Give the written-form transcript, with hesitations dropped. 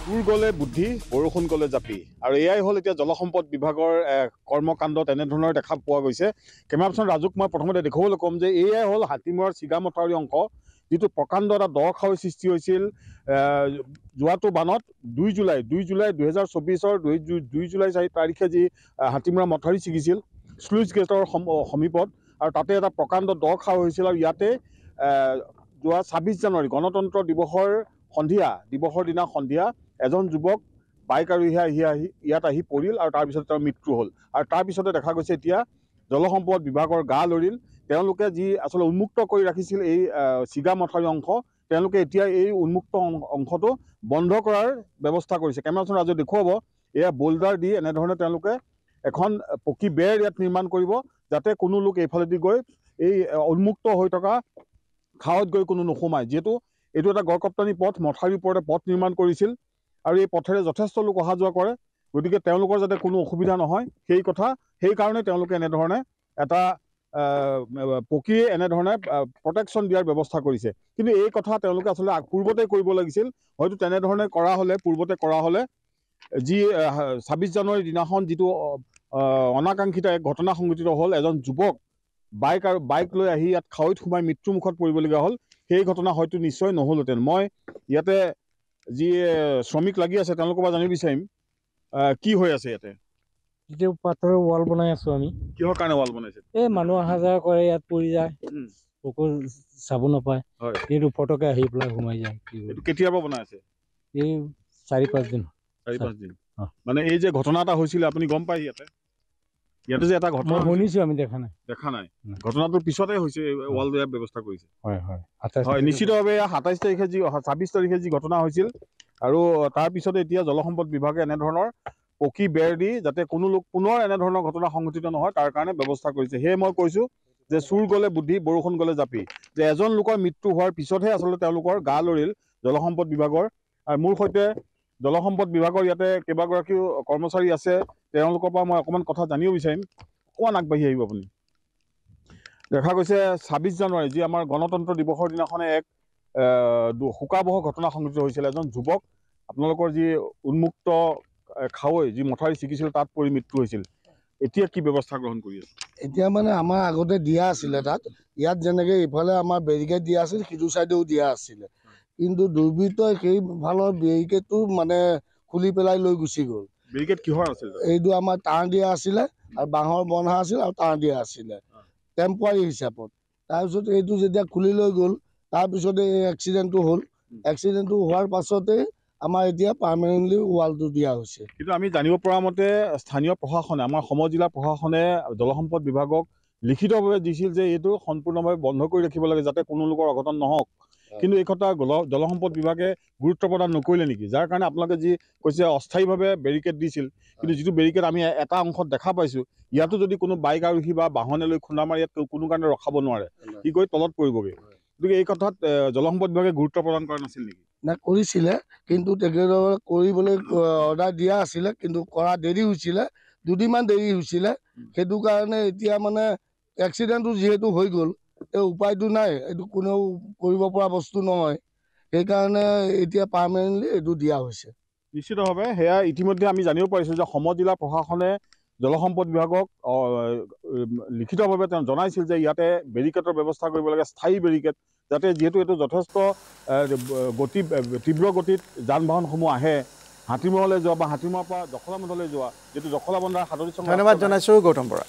চুৰ গলে বুদ্ধি বৰষুণ গলে জাপি আৰু এয়াই হ'ল এতিয়া জলসম্পদ বিভাগৰ কৰ্মকাণ্ড তেনেধৰণৰ দেখা পোৱা গৈছে। কেমেৰা পাৰ্চন ৰাজুক মই প্ৰথমতে দেখুৱাবলৈ ক'ম যে এয়াই হ'ল হাতীমূৰৰ চিগা মথাউৰি অংশ, যিটো প্ৰকাণ্ড এটা দ খাৱৈ সৃষ্টি হৈছিল যোৱাটো বানত 2 জুলাই 2024 2 জুলাই তাৰিখে যি হাতীমূৰা মথাউৰি ছিগিছিল স্লুইচ গেটৰ সমীপত, আৰু তাতে এটা প্ৰকাণ্ড দ খাৱৈ হৈছিল। আৰু ইয়াতে যোৱা 26 জানুৱাৰী গণতন্ত্ৰ দিৱসৰ দিনা সন্ধিয়া এজন যুৱক বাইক আৰোহী ইয়াত আহি পৰিল আৰু তাৰপিছত তেওঁৰ মৃত্যু হ'ল। আৰু তাৰপিছতে দেখা গৈছে এতিয়া জলসম্পদ বিভাগৰ গা লৰিল। তেওঁলোকে যি আচলতে উন্মুক্ত কৰি ৰাখিছিল এই চিগা মথাউৰি অংশ, তেওঁলোকে এতিয়া এই উন্মুক্ত অংশটো বন্ধ কৰাৰ ব্যৱস্থা কৰিছে। কেমেৰাখন ৰাজু দেখুৱাব, এয়া বোল্ডাৰ দি এনেধৰণে তেওঁলোকে এখন পকী বেৰ ইয়াত নিৰ্মাণ কৰিব, যাতে কোনো লোক এইফালেদি গৈ এই উন্মুক্ত হৈ থকা খাৱত গৈ কোনো নোসোমায়। যিহেতু এইটো এটা গড়কপ্তানি পথ, মথাউৰিৰ ওপৰতে পথ নিৰ্মাণ কৰিছিল আৰু এই পথেৰে যথেষ্ট লোক অহা যোৱা কৰে, গতিকে তেওঁলোকৰ যাতে কোনো অসুবিধা নহয় সেইকাৰণে তেওঁলোকে এনেধৰণে এটা পকীয়ে এনেধৰণে প্ৰটেকশ্যন দিয়াৰ ব্যৱস্থা কৰিছে। কিন্তু এই কথা তেওঁলোকে আচলতে পূৰ্বতে কৰিব লাগিছিল। হয়তো তেনেধৰণে পূৰ্বতে কৰা হ'লে যি 26 জানুৱাৰীৰ দিনাখন যিটো অনাকাংক্ষিত এক ঘটনা সংঘটিত হ'ল, এজন যুৱক বাইক লৈ আহি ইয়াত খাৱৈত সোমাই মৃত্যুমুখত পৰিবলগীয়া হ'ল, সেই ঘটনা হয়তো নিশ্চয় নহ'লহেঁতেন। মই ইয়াতে যি শ্ৰমিক লাগি আছে তেওঁলোকৰ পৰা জানিব বিচাৰিম কি হৈ আছে ইয়াতে। এতিয়া পাথৰৰ ৱাল বনাই আছো আমি। কিহৰ কাৰণে ৱাল বনাইছে? এই মানুহ অহা যোৱা কৰে, ইয়াত পৰি যায়, চকু চাব নাপায়, এইটো ফটকে আহি পেলাই সোমাই যায়। এইটো কেতিয়াৰ পৰা বনাই আছে? এই 4-5 দিন। 4-5 দিন মানে এই যে ঘটনা এটা হৈছিলে আপুনি গম পাই? ইয়াতে যে এটা ঘটনা শুনিছো, আমি দেখা নাই। ঘটনাটোৰ পিছতে হৈছে ৱাল দিয়াৰ ব্যৱস্থা কৰিছে। হয়, নিশ্চিতভাৱে 27 তাৰিখে 26 তাৰিখে যি ঘটনা হৈছিল, আৰু তাৰপিছতে এতিয়া জলসম্পদ বিভাগে এনেধৰণৰ পকী বেৰ দি যাতে কোনো লোক পুনৰ এনেধৰণৰ ঘটনা সংঘটিত নহয় তাৰ কাৰণে ব্যৱস্থা কৰিছে। সেয়ে মই কৈছোঁ যে চুৰ গলে বুদ্ধি বৰষুণ গলে জাপি, যে এজন লোকৰ মৃত্যু হোৱাৰ পিছতহে আচলতে তেওঁলোকৰ গা লৰিল জলসম্পদ বিভাগৰ। আৰু মোৰ সৈতে জলসম্পদ বিভাগৰ ইয়াতে কেইবাগৰাকীও কৰ্মচাৰী আছে, তেওঁলোকৰ পৰা মই অকণমান কথা জানিব বিচাৰিম। অকণমান আগবাঢ়ি আহিব আপুনি। দেখা গৈছে 26 জানুৱাৰী যি আমাৰ গণতন্ত্ৰ দিৱসৰ দিনাখনে এক শোকাবহ ঘটনা সংঘটিত হৈছিল। এজন যুৱক আপোনালোকৰ যি উন্মুক্ত খাৱৈ যি মথাউৰি ছিগিছিল তাত পৰি মৃত্যু হৈছিল। এতিয়া কি ব্যৱস্থা গ্ৰহণ কৰি আছে? এতিয়া মানে আমাৰ আগতে দিয়া আছিলে তাত, ইয়াত যেনেকৈ ইফালে আমাৰ বেৰিকেড দিয়া আছিল, সিটো চাইডেও দিয়া আছিলে, কিন্তু দুৰ্বৃত্তই সেইফালৰ বেৰিকেডটো মানে খুলি পেলাই লৈ গুচি গ'ল। বেৰিকেড কিহৰ আছিল? এইটো আমাৰ তাঁৰ দিয়া আছিলে আৰু বাঁহৰ বন্ধা আছিল আৰু তাঁৰ দিয়া আছিলে টেম্পৰাৰী হিচাপত। তাৰপিছত এইটো যেতিয়া খুলি লৈ গ'ল, তাৰপিছতে এই এক্সিডেণ্টটো হ'ল। এক্সিডেণ্টটো হোৱাৰ পাছতেই আমাৰ এতিয়া পাৰ্মানেণ্টলি ৱালটো দিয়া হৈছে। কিন্তু আমি জানিব পৰা মতে স্থানীয় প্ৰশাসনে, আমাৰ সমজিলা প্ৰশাসনে জলসম্পদ বিভাগক লিখিতভাৱে দিছিল যে এইটো সম্পূৰ্ণভাৱে বন্ধ কৰি ৰাখিব লাগে যাতে কোনো লোকৰ অঘটন নহওক। কিন্তু এই কথা জলসম্পদ বিভাগে গুৰুত্ব প্ৰদান নকৰিলে নেকি? যাৰ কাৰণে আপোনালোকে যি কৈছে অস্থায়ীভাৱে বেৰিকেড দিছিল, কিন্তু যিটো বেৰিকেড আমি এটা অংশত দেখা পাইছোঁ, ইয়াতো যদি কোনো বাইক আৰোহী বা বাহনে লৈ খুন্দা মাৰি ইয়াত কোনো কাৰণে ৰখাব নোৱাৰে, কি গৈ তলত পৰিবগৈ। গতিকে এই কথাত জলসম্পদ বিভাগে গুৰুত্ব প্ৰদান কৰা নাছিল নেকি? কৰিছিলে, কিন্তু তেখেতসকলে কৰিবলৈ অৰ্ডাৰ দিয়া আছিলে, কিন্তু কৰা দেৰি হৈছিলে, 2 দিনমান দেৰি হৈছিলে। সেইটো কাৰণে এতিয়া মানে এক্সিডেণ্টটো যিহেতু হৈ গ'ল, এই উপায়টো নাই, এইটো কোনেও কৰিব পৰা বস্তু নহয়, সেইকাৰণে এতিয়া পাৰ্মানেণ্টলি এইটো দিয়া হৈছে। নিশ্চিতভাৱে সেয়া ইতিমধ্যে আমি জানিব পাৰিছোঁ যে সমজিলা প্ৰশাসনে জলসম্পদ বিভাগক লিখিতভাৱে তেওঁ জনাইছিল যে ইয়াতে বেৰিকেডৰ ব্যৱস্থা কৰিব লাগে, স্থায়ী বেৰিকেড, যাতে যিহেতু এইটো যথেষ্ট তীব্ৰ গতিত যান বাহনসমূহ আহে, হাতীমূৰলৈ যোৱা বা হাতীমূৰৰ পৰা জখলাবন্ধালৈ যোৱা, যিটো জখলাবন্ধাৰ 7 ধন্যবাদ জনাইছোঁ গৌতম বৰা।